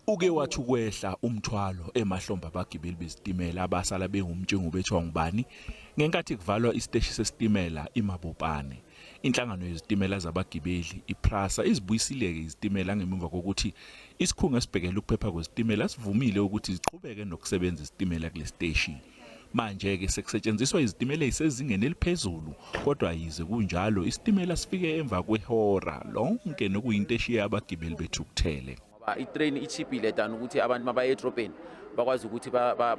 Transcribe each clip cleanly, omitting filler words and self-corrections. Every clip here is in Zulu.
Uke wathi ukwehla umthwalo emahlombe abagibeli bezitimela abasala bengumtshingo bethiwa ngubani ngenkathi kuvalwa isiteshi sesitimela iMabopane. Inhlangano yezitimela zabagibeli iPrasa izibuyisile-ke izitimela ngemuva kokuthi isikhungo esibhekele ukuphepha kwezitimela sivumile ukuthi ziqhubeke nokusebenza izitimela kulesiteshi. Manje-ke sekusetshenziswa izitimela ezisezingeni eliphezulu kodwa yize kunjalo isitimela sifike emva kwehora lonke nokuyinto eshiya abagibeli bethukuthele. I-train ichipile than ukuthi abantu mabaye edrobheni bakwazi ukuthi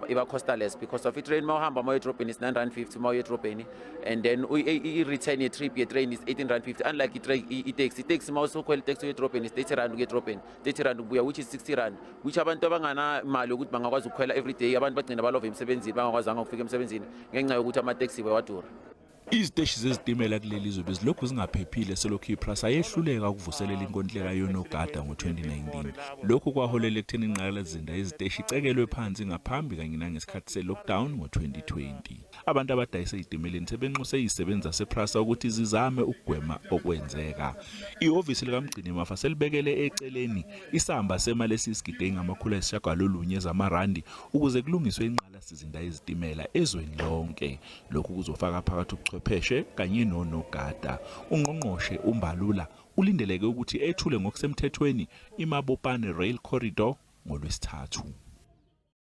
iba costless because of i-train mawuhamba moya edrobheni is 9.50 moya edrobheni and then i-return ye-trip ye-train is 18.50 unlike i-taxi mawusokhwela i-taxi edrobheni is 30 rand ukuya edrobheni 30 rand ukubuya which is 60 rand which abantu abangana imali ukuthi bangakwazi ukukhwela every day abantu bagcina balova emsebenzini bangakwazanga ukufika emsebenzini ngenxa yokuthi ama-taxi bewadura. Iziteshi zezitimela kuleli zwe bezilokhu zingaphephile selokhu iPrasa yehluleka ukuvuselela inkontileka yonogada ngo-2019. Lokhu kwaholela ekutheni ingqalasizinda yeziteshi icekelwe phansi ngaphambi kanye nangesikhathi se-lockdown ngo-2020. Abantu abadayisa ezitimeleni sebenxuse izisebenzi zasePrasa ukuthi zizame ukugwema okwenzeka. Ihhovisi likaMgcini Mafa selibekele eceleni isamba semali esisigidi engama-900 zamarandi ukuze kulungiswe ingqalasizinda yezitimela ezweni lonke. Lokhu kuzofaka phakathi ubuchwepheshe kanye nonogada. Ungqongqoshe uMbalula ulindeleke ukuthi ethule ngokusemthethweni iMabopane Rail Corridor ngoLwesithathu.